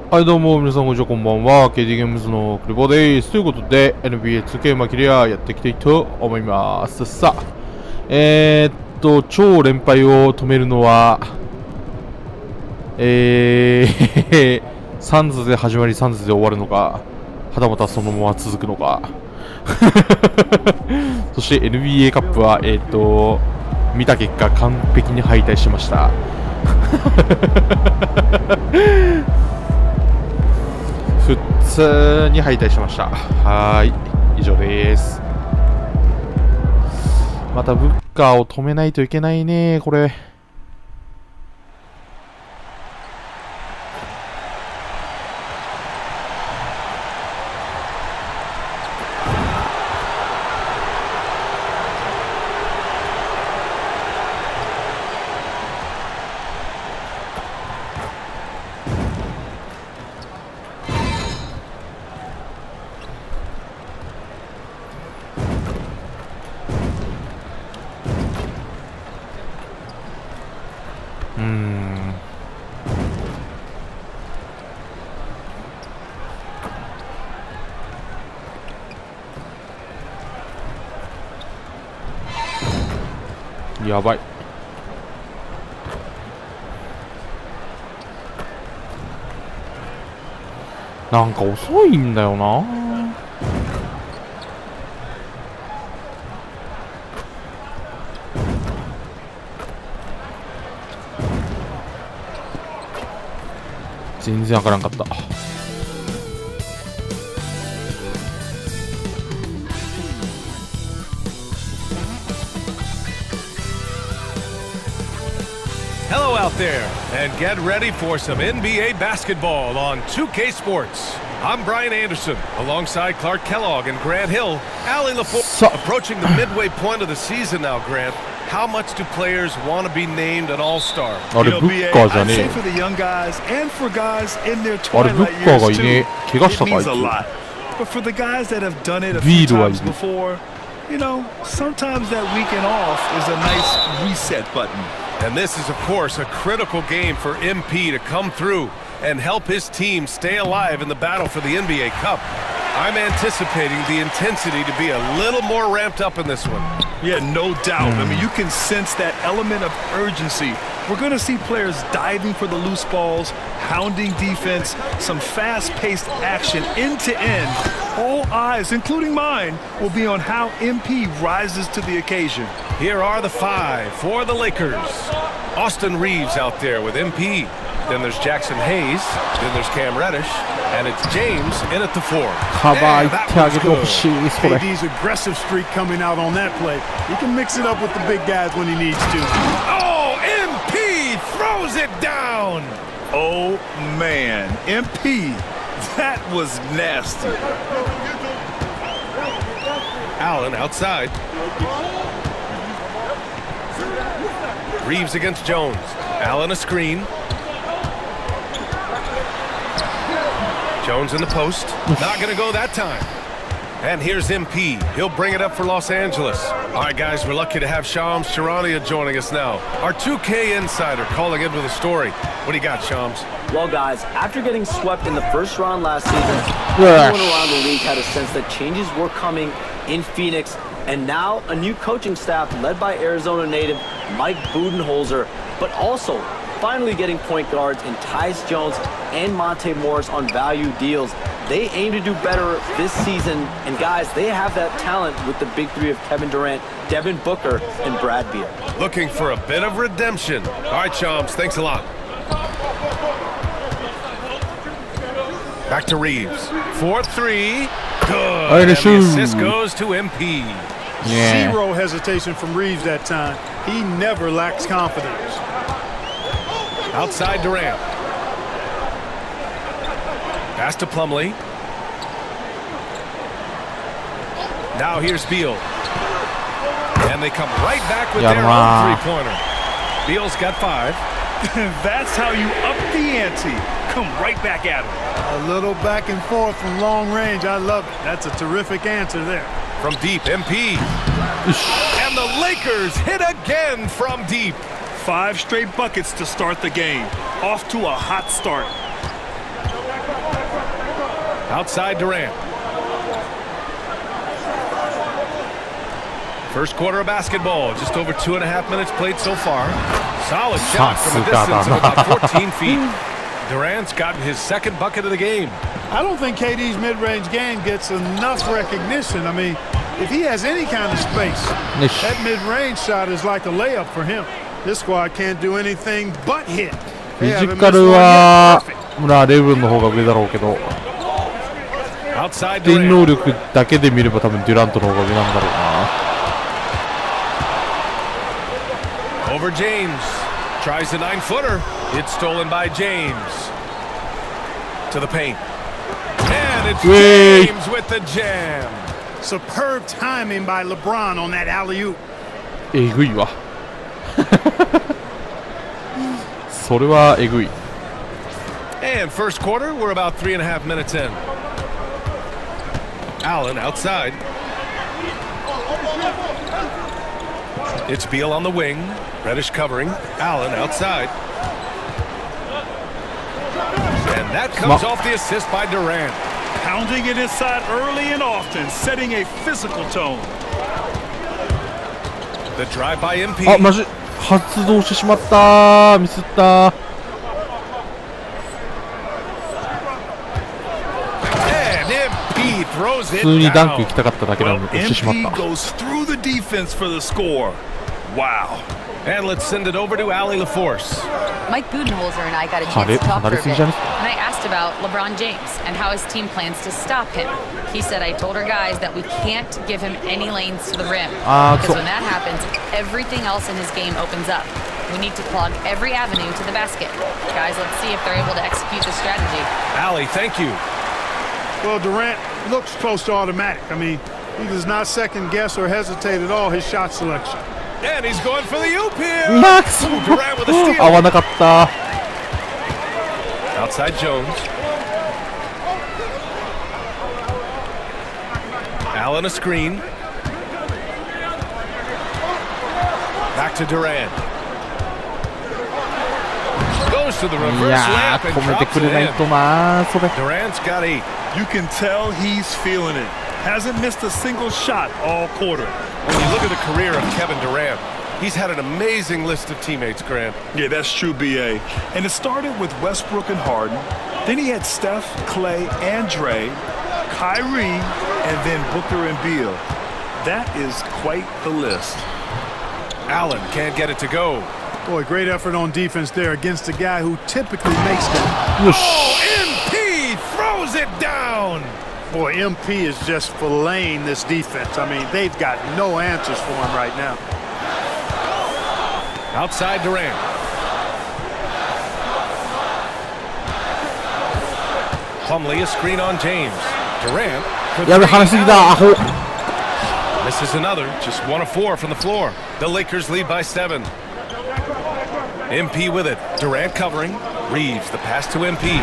はいどうも皆さんこんにちはこんばんは KD ゲームズのクリボーですということで NBA2K マキリアやっていきたいと思いますさあ超連敗を止めるのはサンズで始まりサンズで終わるのかはたまたそのまま続くのかそして NBA カップは見た結果完璧に敗退しました普通に敗退しました。はーい、以上です。またブッカーを止めないといけないね、これ。やばい。なんか遅いんだよな。全然わからんかった。Hello out there, and get ready for some NBA basketball on 2K Sports. I'm Brian Anderson, alongside Clark Kellogg and Grant Hill. Allie LaForge, approaching the midway point of the season now, Grant. How much do players want to be named an all-star? I'd say for the young guys and for guys in their twilight years too, it means a lot. But for the guys that have done it a few times before, you know, sometimes that weekend off is a nice reset button. And this is, of course, a critical game for MP to come through and help his team stay alive in the battle for the NBA Cup. I'm anticipating the intensity to be a little more ramped up in this one. Yeah, no doubt. I mean, you can sense that element of urgency. We're going to see players diving for the loose balls, hounding defense, some fast-paced action end-to-end. All eyes, including mine, will be on how MP rises to the occasion. Here are the five for the Lakers. Austin Reeves out there with MP. Then there's Jackson Hayes. Then there's Cam Reddish. And it's James in at the four. Yeah, that was good. KD's aggressive streak coming out on that play. He can mix it up with the big guys when he needs to. Oh, MP throws it down. Oh, man. MP, that was nasty. Allen outside. Reeves against Jones. Allen a screen. Jones in the post. Not going to go that time. And here's MP. He'll bring it up for Los Angeles. All right, guys, we're lucky to have Shams Charania joining us now. Our 2K insider calling into the story. What do you got, Shams? Well, guys, after getting swept in the first round last season, everyone around the league had a sense that changes were coming in Phoenix. And now a new coaching staff led by Arizona native Mike Budenholzer, but also finally getting point guards in Tyus Jones and Monte Morris on value deals. They aim to do better this season, and guys, they have that talent with the big three of Kevin Durant, Devin Booker, and Brad Beal. Looking for a bit of redemption. All right, Chomps, thanks a lot. Back to Reeves. 4-3. Good. And the assist goes to MP. Yeah. Zero hesitation from Reeves that time. He never lacks confidence. Outside Durant. Pass to Plumlee. Now here's Beal. And they come right back with their own three-pointer. Beal's got 5. That's how you up the ante. Come right back at him. A little back and forth from long range. I love it. That's a terrific answer there. From deep, MP. And the Lakers hit again from deep. 5 straight buckets to start the game. Off to a hot start. Outside Durant. First quarter of basketball, just over 2.5 minutes played so far. Solid shot from a distance of about 14 feet. Durant's gotten his second bucket of the game. I don't think KD's mid-range game gets enough recognition. I mean, if he has any kind of space, that mid-range shot is like a layup for him. This squad can't do anything but hit. フィジカルはレブンの方が上だろうけど、 Outside 点 Durant. 能力だけで見れば多分デュラントの方が上なんだろうな。 Over James. Tries the 9-footer. It's stolen by James. To the paint. And it's Wait. James with the jam. Superb timing by LeBron on that alley-oop. えぐいわ。それはえぐい。 And first quarter, we're about 3.5 minutes in. Allen outside. It's Beal on the wing. Reddish covering. Allen outside. And that comes off the assist by Durant. Pounding it inside early and often, setting a physical tone. The drive by MP. あ、マジ発動してしまったー。ミスったー。 And MP throws 普 it 通にダンク down. 行きたかっただけなのに押してしまっ MP た。 goes through the defense for the score. Wow. And let's send it over to Allie LaForce. Mike Budenholzer and I got a chance to talk for a bit, 離れすぎじゃね？ and I asked about LeBron James and how his team plans to stop him. He said, I told our guys that we can't give him any lanes to the rim, because when that happens, everything else in his game opens up. We need to clog every avenue to the basket. Guys, let's see if they're able to execute this strategy. Allie, thank you. Well, Durant looks close to automatic. I mean, he does not second guess or hesitate at all his shot selection. And he's going for the oop here. うわくそ Ooh, Durant with a 合 steal. わなかった。 Outside Jones. Allen a screen. Back to Durant. Goes to the い reverse や layup ー and 止めて drops く it れない in. となーそれ。 Durant's got 8. You can tell he's feeling it. Hasn't missed a single shot all quarter. When you look at the career of Kevin Durant, he's had an amazing list of teammates, Grant. Yeah, that's true, B.A. And it started with Westbrook and Harden. Then he had Steph, Clay, and Dre, Kyrie, and then Booker and Beal. That is quite the list. Allen can't get it to go. Boy, great effort on defense there against a guy who typically makes them. よし。 MP throws it down. Boy, MP is just filleting this defense. I mean, they've got no answers for him right now. Outside Durant. Plumlee a screen on James. Durant. for やべ three. 離しすぎだアホ。 This is another, just 1 of 4 from the floor. The Lakers lead by 7. MP with it. Durant covering. Reeves, the pass to MP.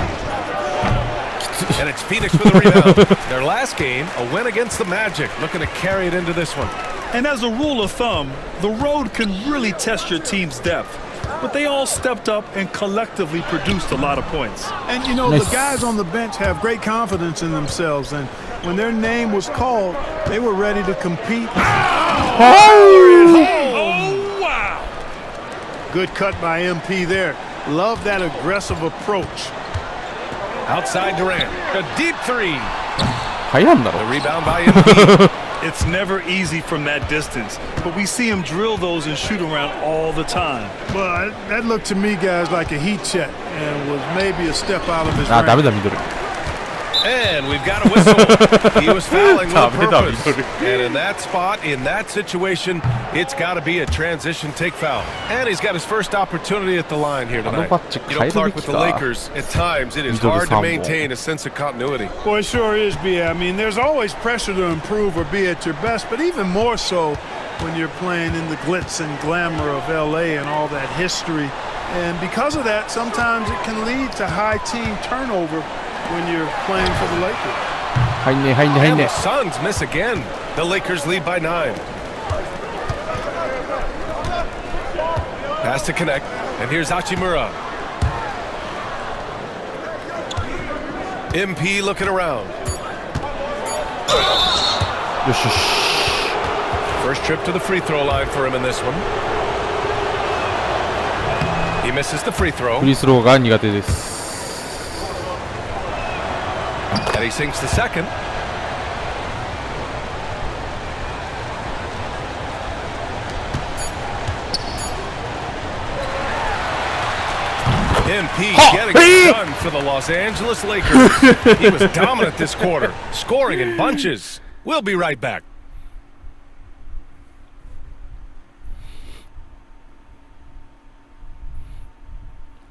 And it's Phoenix with the rebound. Their last game, a win against the Magic. Looking to carry it into this one. And as a rule of thumb, the road can really test your team's depth. But they all stepped up and collectively produced a lot of points. And, you know, Nice. the guys on the bench have great confidence in themselves. And when their name was called, they were ready to compete. Oh, wow! Good cut by MP there. Love that aggressive approach. Outside Durant. A deep 3. 入らんだろ The。rebound by MP. It's never easy from that distance, but we see him drill those and shoot around all the time. But that looked to me, guys, like a heat check and was maybe a step out of his あ、ダメ range. だミドル。 And we've got a whistle. He was fouling with a Tommy, Tommy, purpose. Tommy. And in that spot, in that situation, it's got to be a transition take foul. And he's got his first opportunity at the line here tonight. You know, Clark, with the Lakers, at times it is hard to maintain a sense of continuity. Boy, it sure is, B.A. I mean, there's always pressure to improve or be at your best, but even more so when you're playing in the glitz and glamour of L.A. and all that history. And because of that, sometimes it can lead to high team turnover when you're playing for the Lakers. 入んね入んね入ん And ね the。Suns miss again. The Lakers lead by 9. Pass to connect. And here's Hachimura. MP looking around. よしよし。 First trip to the free throw line for him in this one. He misses the free throw. フリースローが苦手です。 And he sinks the second. MP getting it done for the Los Angeles Lakers. He was dominant this quarter, scoring in bunches. We'll be right back.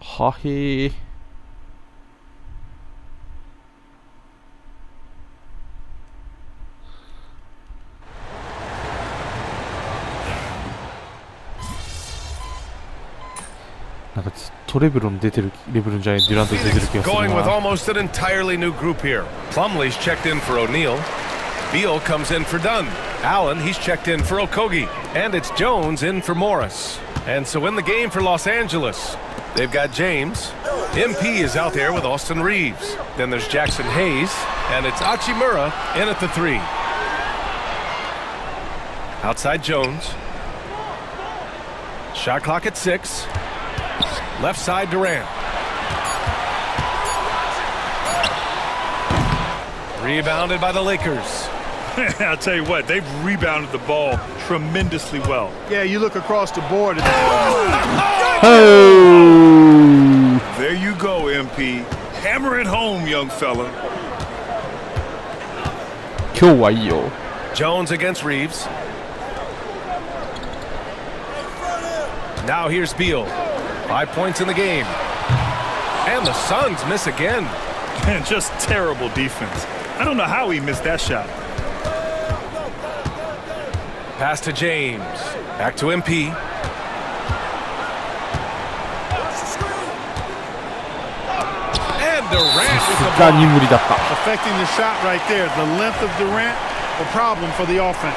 하헤. 뭔가ずっとレブロン出てるレブロンじゃないデュラント出てる気がする Going with な。 almost an entirely new group here. Plumlee's checked in for O'Neal. Beal comes in for Dunn. Allen, he's checked in for Okogie. And it's Jones in for Morris. And so in the game for Los Angeles, they've got James. MP is out there with Austin Reeves. Then there's Jackson Hayes. And it's Hachimura in at the 3. Outside Jones. Shot clock at 6. Left side Durant. Rebounded by the Lakers. I'll tell you what, they've rebounded the ball tremendously well. Yeah, you look across the board. There you go, MP. Hammer it home, young fella. 今日はいいよ。 Jones against Reeves. Now here's Beal. 5 points in the game. And the Suns miss again. Man, just terrible defense. I don't know how he missed that shot. Pass to James. Back to MP. And Durant with the が ball. に無理だった。 Affecting the shot right there. The length of Durant, a problem for the offense.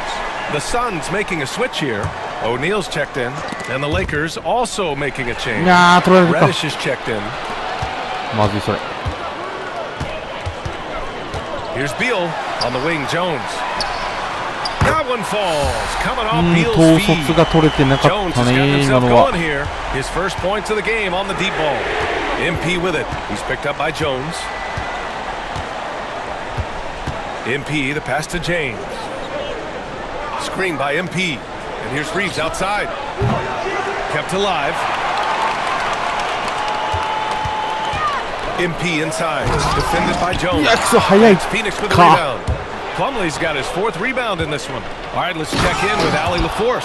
The Suns making a switch here. O'Neal's checked in. And the Lakers also making a い change. やー取られるか。 Reddish is checked in. まずいそれ。 Here's Beal on the wing. Jones. That one falls. Coming off 統 Beal's 率 feet. が取れてなか Jones った has got ね、今 himself のは going。here. His first points of the game on the deep ball. MP with it. He's picked up by Jones. MP, the pass to James. Screen by MP. And here's Reeves outside. Kept alive. MP inside. Defended by Jones. いや、くそ早い Phoenix with the か。 rebound. Plumlee's got his 4th rebound in this one. All right, let's check in with Allie LaForce.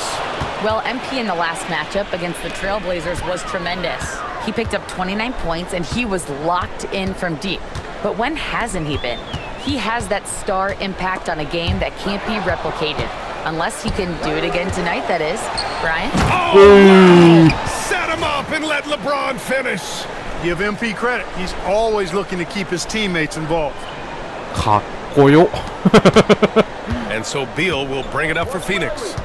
Well, MP in the last matchup against the Trailblazers was tremendous. He picked up 29 points and he was locked in from deep. But when hasn't he been? He has that star impact on a game that can't be replicated. Unless he can do it again tonight, that is. Brian? Oh, set him up and let LeBron finish. Give MP credit. He's always looking to keep his teammates involved. かっこよ。 And so Beal will bring it up for Phoenix.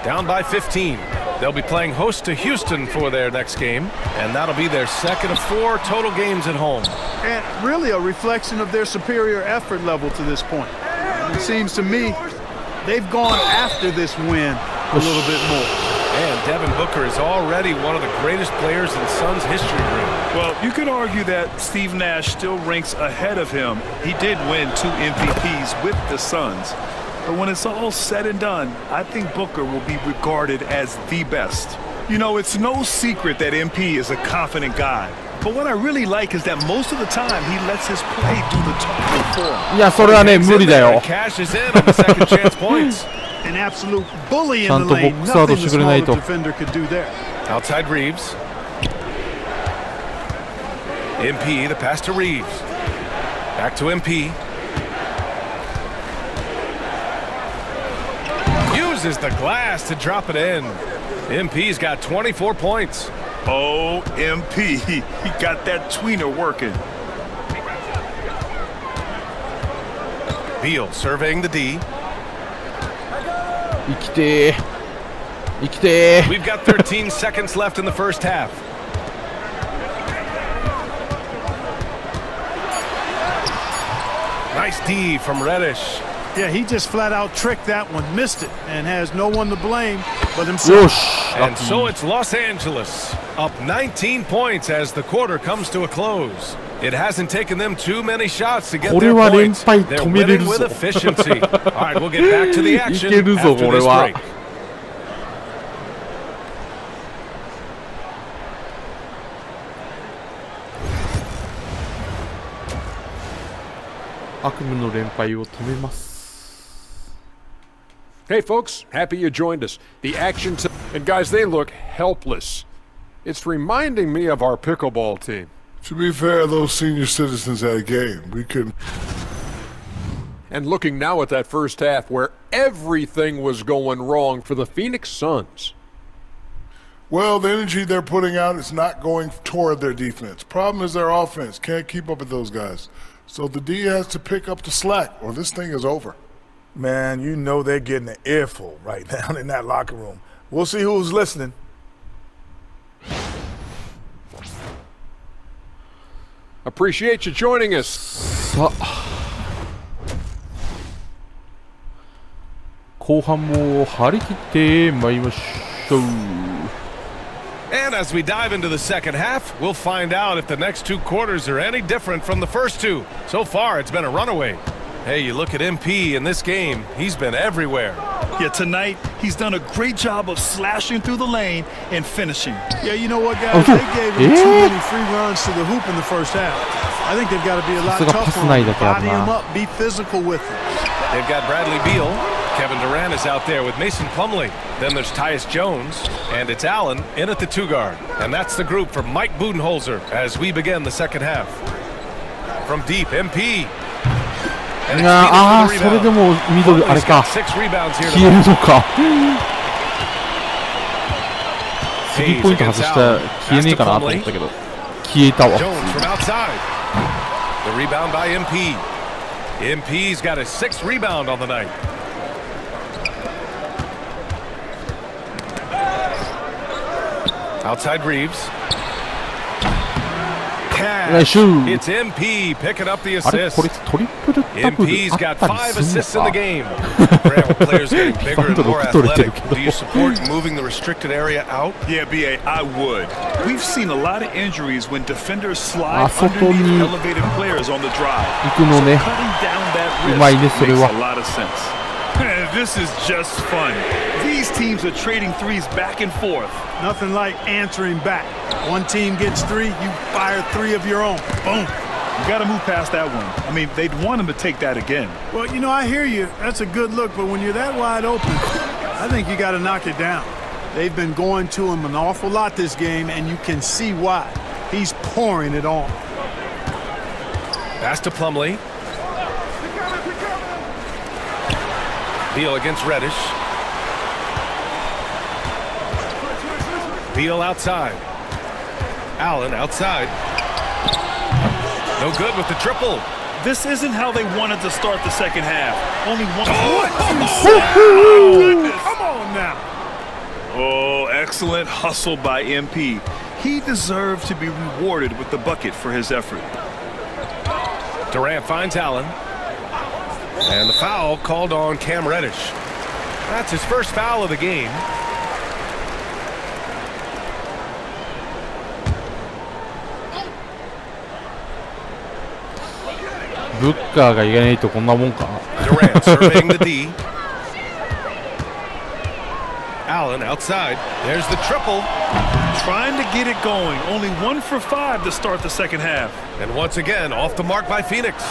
Down by 15. They'll be playing host to Houston for their next game, and that'll be their second of 4 total games at home. And really a reflection of their superior effort level to this point. It seems to me they've gone after this win a little bit more. And Devin Booker is already one of the greatest players in Suns history. Well, you could argue that Steve Nash still ranks ahead of him. He did win 2 MVPs with the Suns. But when it's all said and done, I think Booker will be regarded as the best. You know, it's no secret that MP is a confident guy. But what I really like is that most of the time he lets his play do the talking for him. いや、それはね、無理だよ。 Cash is in on the second chance points. An absolute bully in ちゃ the んとボ lane. ックスアウト Nothing し the てくれない smaller と。 defender could do there. Outside Reeves. MP, the pass to Reeves. Back to MP. Uses the glass to drop it in. MP's got 24 points. Oh, MP, he got that tweener working. Beal surveying the D. 生きてー。生きてー。 We've got 13 seconds left in the first half. Nice D from Reddish. Yeah, he just flat out tricked that one, missed it, and has no one to blame but himself. And so it's Los Angeles, up 19 points as the quarter comes to a close. It hasn't taken them too many shots to get their points. They're winning with efficiency. All right, we'll get back to the action after this break. 悪夢の連敗を止めます。 Hey folks, happy you joined us. The action and guys, they look helpless. It's reminding me of our pickleball team. To be fair, those senior citizens had a game. We couldn't. And looking now at that first half where everything was going wrong for the Phoenix Suns. Well, the energy they're putting out is not going toward their defense. Problem is their offense can't keep up with those guys. So the D has to pick up the slack or this thing is over. Man, you know they're getting an earful right now in that locker room. We'll see who's listening. Appreciate you joining us. さあ、後半も張り切ってまいりましょう。 And as we dive into the second half, we'll find out if the next two quarters are any different from the first two. So far, it's been a runaway. Hey, you look at MP in this game, he's been everywhere. Yeah, tonight, he's done a great job of slashing through the lane and finishing. Yeah, you know what, guys? They gave him too many free runs to the hoop in the first half. I think they've got to be a lot tougher on him, body him up, be physical with him. They've got Bradley Beal. Kevin Durant is out there with Mason Plumlee. Then there's Tyus Jones, and it's Allen in at the two guard. And that's the group for Mike Budenholzer as we begin the second half. From deep, MP. ああ、それでもミドルあれか消えるのか。スリーポイント外したら消えねえかなと思ったけど消えたわ。 The rebound by MP. MP's got a 6th rebound on the night. Outside Reeves. It's MP picking up the assist. MP's got 5 assists in the game. Players getting bigger and more athletic. Do you support moving the restricted area out? Yeah, BA, I would. We've seen a lot of injuries when defenders slide underneath elevated players on the drive. So cutting down that risk makes a lot of sense. This is just fun. These teams are trading threes back and forth. Nothing like answering back. One team gets 3, you fire 3 of your own. Boom. You got to move past that one. I mean, they'd want him to take that again. Well, you know, I hear you. That's a good look, but when you're that wide open, I think you got to knock it down. They've been going to him an awful lot this game, and you can see why. He's pouring it on. Pass to Plumlee. Beal against Reddish. Beal outside. Allen outside. No good with the triple. This isn't how they wanted to start the second half. Only one. Come on now. Oh, excellent hustle by MP. He deserved to be rewarded with the bucket for his effort. Durant finds Allen. And the foul called on Cam Reddish. That's his first foul of the game. Booker がいかないとこんなもんか。 Durant surveying the D. Allen outside. There's the triple. Trying to get it going. Only 1 for 5 to start the second half. And once again, off the mark by Phoenix.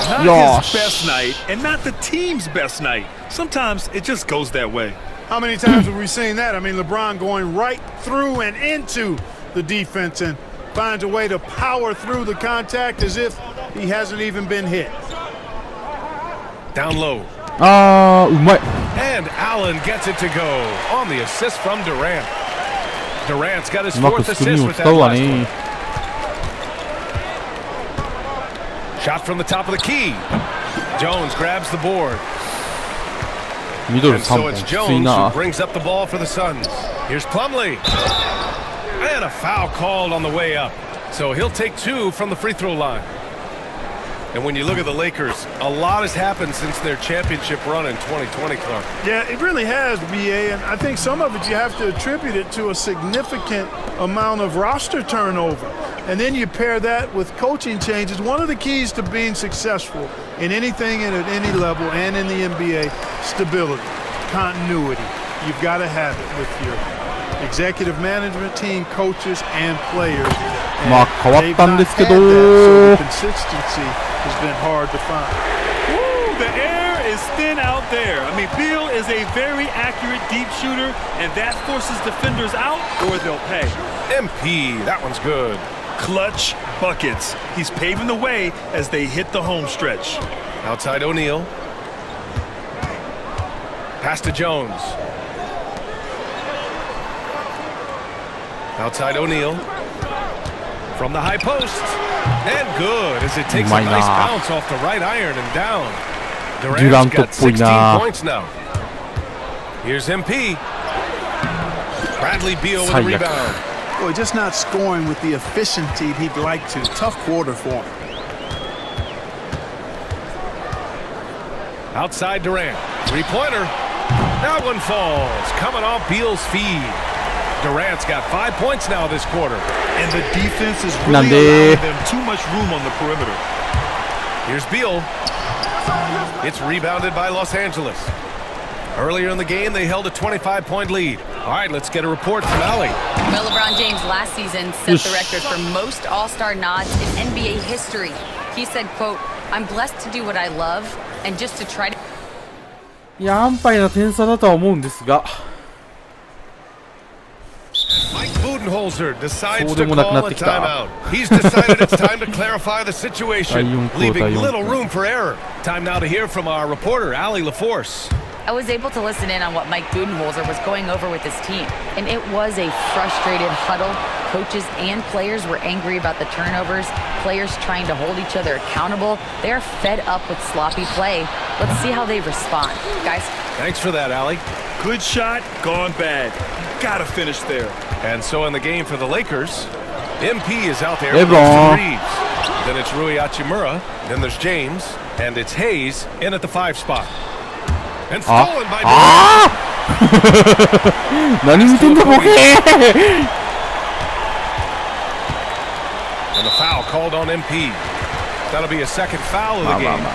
Not his best night, and not the team's best night. Sometimes it just goes that way. How many times have we seen that? I mean, LeBron going right through and into the defense and finds a way to power through the contact as if he hasn't even been hit. Down low. あー、うまい。 And Allen gets it to go on the assist from Durant. Durant's got his 4th assist with that last one. Shot from the top of the key. Jones grabs the board. And so it's Jones who brings up the ball for the Suns. Here's Plumlee. And a foul called on the way up. So he'll take 2 from the free throw line. And when you look at the Lakers, a lot has happened since their championship run in 2020, Clark. Yeah, it really has, BA, and I think some of it you have to attribute it to a significant amount of roster turnover. And then you pair that with coaching changes. One of the keys to being successful in anything and at any level and in the NBA, stability, continuity. You've got to have it with your executive management team, coaches, and players. And まあ変わったんですけど so the consistency has been hard to find. Woo, the air is thin out there. I mean, Beal is a very accurate deep shooter, and that forces defenders out or they'll pay. MP, that one's good. Clutch buckets. He's paving the way as they hit the home stretch. Outside O'Neal. Pass to Jones. Outside O'Neal. From the high post. And good as it takes a nice bounce off the right iron and down. Durant's got 16 points now. Here's MP. Bradley Beal with a rebound. Boy, just not scoring with the efficiency he'd like to. Tough quarter for him. Outside Durant. Three-pointer. That one falls. Coming off Beal's feed. Durant's got 5 points now this quarter. And the defense is really allowing them too much room on the perimeter. Here's Beal. It's rebounded by Los Angeles. Earlier in the game, they held a 25-point lead. All right, let's get a report from Allie. Well, LeBron James last season set the record for most All-Star nods in NBA history. He said, quote, "I'm blessed to do what I love and just to try to..." いや、安牌な点差だとは思うんですが。Mike Budenholzer decides to call a timeout. He's decided it's time to clarify the situation, leaving little room for error. Time now to hear from our reporter, Allie LaForce. I was able to listen in on what Mike Budenholzer was going over with his team, and it was a frustrated huddle. Coaches and players were angry about the turnovers, players trying to hold each other accountable. They are fed up with sloppy play. Let's see how they respond. Guys. Thanks for that, Allie. Good shot, gone bad. Gotta finish there. And so in the game for the Lakers, MP is out there with Reeves. Then it's Rui Hachimura. Then there's James. And it's Hayes in at the 5 spot. And stolen by Durant. 何見てんだボケ And the foul called on MP. That'll be a second foul of the game.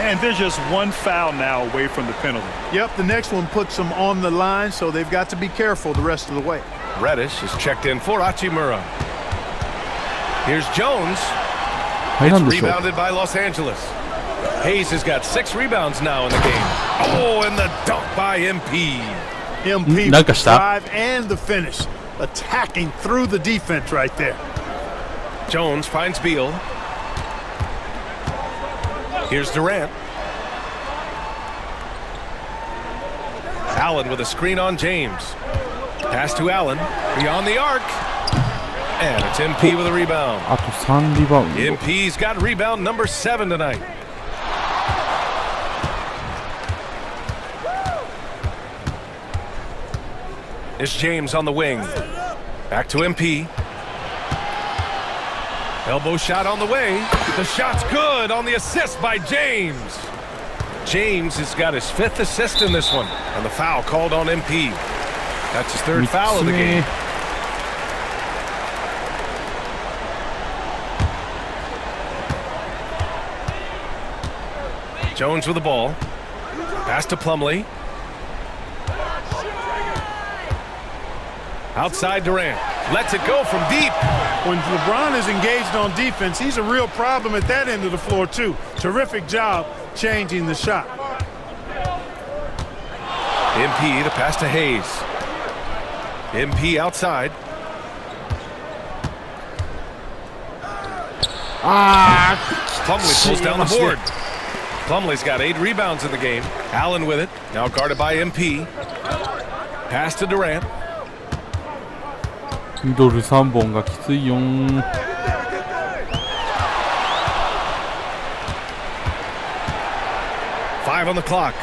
And there's just one foul now away from the penalty. Yep, the next one puts them on the line, so they've got to be careful the rest of the way. Reddish is checked in for Hachimura. Here's Jones. It's rebounded by Los Angeles. Hayes has got 6 rebounds now in the game. Oh, and the dunk by MP. MP with the drive and the finish. Attacking through the defense right there. Jones finds Beal. Here's Durant. Allen with a screen on James. Pass to Allen. Beyond the arc. And it's MP with a rebound. MP's got rebound number 7 tonight. It's James on the wing. Back to MP. Elbow shot on the way. The shot's good on the assist by James. James has got his 5th assist in this one. And the foul called on MP. That's his 3rd foul of the game. Jones with the ball. Pass to Plumlee. Outside Durant. Lets it go from deep. When LeBron is engaged on defense, he's a real problem at that end of the floor, too. Terrific job changing the shot. MP, the pass to Hayes. MP outside. Plumlee pulls down the board. Plumlee's got 8 rebounds in the game. Allen with it. Now guarded by MP. Pass to Durant. ミドル3本がきついよん。 5 on the clock.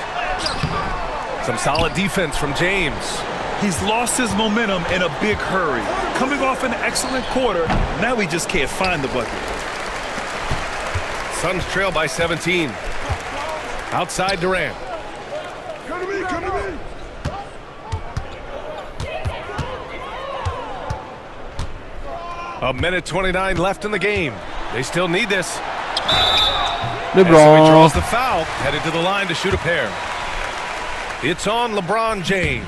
Some solid defense from James. He's lost his momentum in a big hurry. Coming off an excellent quarter, now he just can't find the bucket. Suns trail by 17. Outside Durant. Come to me, come to me. A minute 29 left in the game. They still need this. LeBron. And so he draws the foul, headed to the line to shoot a pair. It's on LeBron James.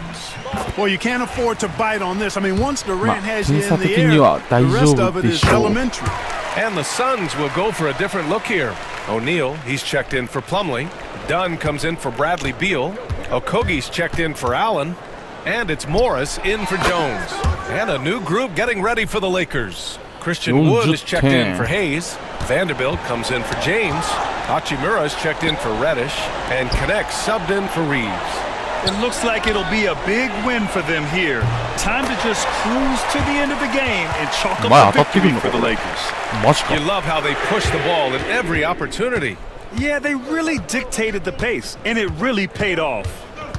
Well, you can't afford to bite on this. I mean, once Durant まあ has you 点差 in the 的には air, 大 the 丈 rest 夫 of it で is しょう。 elementary. And the Suns will go for a different look here. O'Neal, he's checked in for Plumlee. Dunn comes in for Bradley Beal. Okogie's checked in for Allen. And it's Morris in for Jones. And a new group getting ready for the Lakers. Christian Wood is checked in for Hayes. Vanderbilt comes in for James. Hachimura is checked in for Reddish. And Connect subbed in for Reeves. It looks like it'll be a big win for them here. Time to just cruise to the end of the game and chalk up Wow, the victory I thought for the you- Lakers. マジか You。love how they push the ball at every opportunity. Yeah, they really dictated the pace, and it really paid off.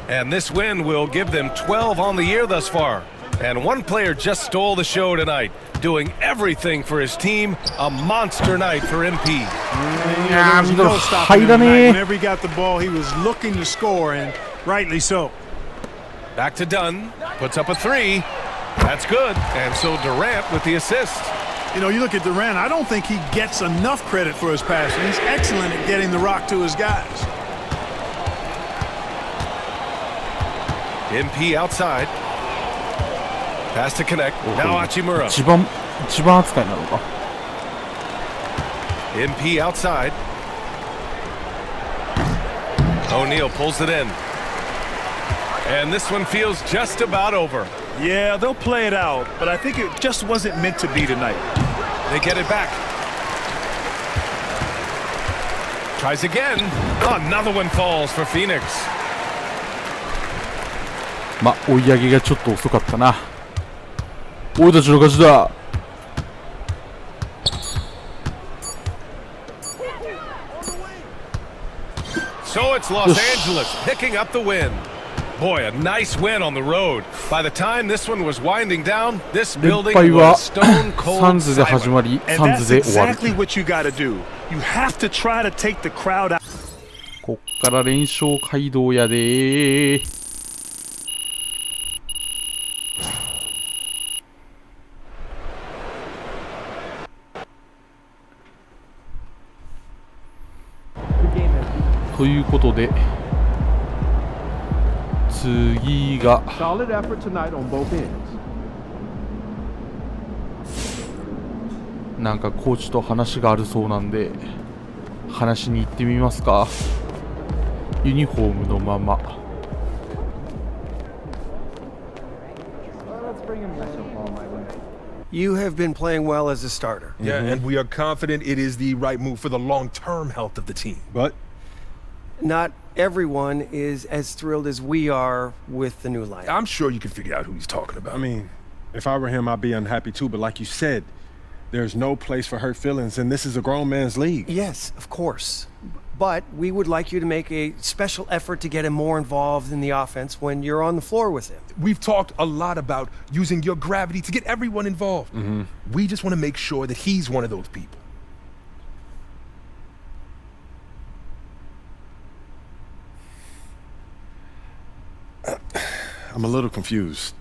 And this win will give them 12 on the year thus far. And one player just stole the show tonight, doing everything for his team. A monster night for MP. There was no stopping him 入らねえ。 tonight. Whenever he got the ball, he was looking to score, and rightly so. Back to Dunn, puts up a three. That's good. And so Durant with the assist. You know, you look at Durant, I don't think he gets enough credit for his passing. He's excellent at getting the rock to his guys. MP outside. Pass to Connect. Now Hachimura. 一番扱いなのか。 MP outside. O'Neal pulls it in. And this one feels just about over. Yeah, they'll play it out, but I think it just wasn't meant to be tonight. They get it back. Tries again. Another one falls for Phoenix. まあ追い上げがちょっと遅かったな。俺たちの勝ちだ。 So it's Los Angeles picking up the win. Boy, a nice win on the road. By the time this one was winding down, this 連 building 敗は was stone サン cold ズで始 silent. まり、 And サン that's ズで終わる。 exactly what you got to do. You have to try to take the crowd out. こっから連勝街道やでー。ということで、次が Solid effort tonight on both ends. なんかコーチと話があるそうなんで話に行ってみますか。ユニフォームのまま。 You have been playing well as a starter. Yeah, and we are confident it is the right move for the long-term health of the team. But not everyone is as thrilled as we are with the new lineup. I'm sure you can figure out who he's talking about. I mean, if I were him, I'd be unhappy too, but like you said, there's no place for hurt feelings, and this is a grown man's league. Yes, of course. But we would like you to make a special effort to get him more involved in the offense when you're on the floor with him. We've talked a lot about using your gravity to get everyone involved. We just want to make sure that he's one of those people. I'm a little confused.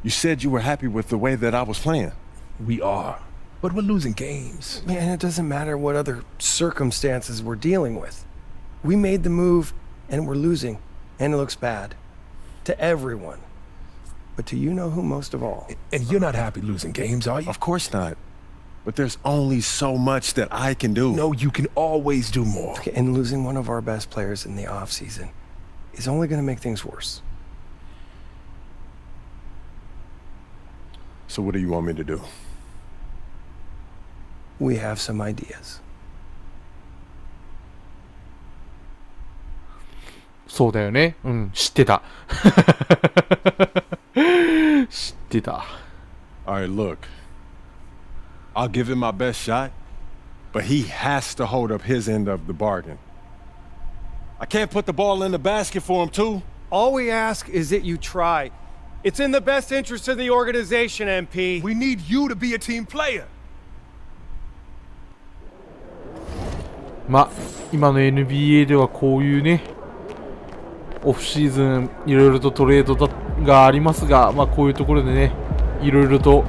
You said you were happy with the way that I was playing. We are, but we're losing games. Man, it doesn't matter what other circumstances we're dealing with. We made the move, and we're losing, and it looks bad. To everyone. But to you know who most of all. And you're not happy losing games, are you? Of course not. But there's only so much that I can do. No, you can always do more. Okay, and losing one of our best players in the offseason is only going to make things worse. So what do you want me to do? We have some ideas. そうだよね。うん、知ってた。知ってた。 All right, look. I'll give him my best shot, but he has to hold up his end of the bargain. I can't put the ball in the basket for him, too. All we ask is that you try. It's in the best interest of the organization, MP. We need you to be a team player. まあ今の NBA ではこういうねオフシーズンいろいろとトレードがありますが、まあこういうところでねいろいろと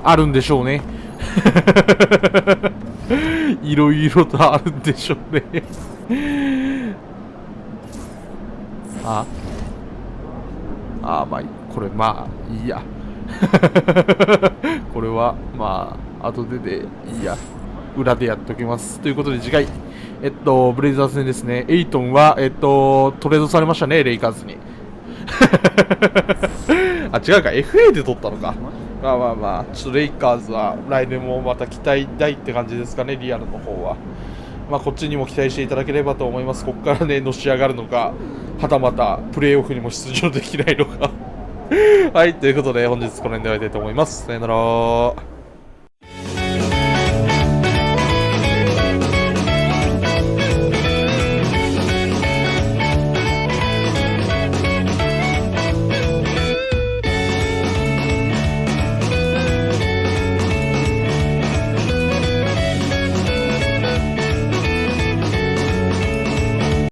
あるんでしょうねいろいろとあるんでしょうねまあこれまあいいやこれはまあ後でいいや、裏でやっておきますということで、次回ブレイザーズ戦ですね。エイトンはトレードされましたね、レイカーズにあ、違うか、 FA で取ったのか。まあちょっとレイカーズは来年もまた期待大って感じですかね、リアルの方は。まあこっちにも期待していただければと思います。ここからねのし上がるのか、はたまたプレーオフにも出場できないのかはい、ということで本日この辺で終わりたいと思います。さよなら。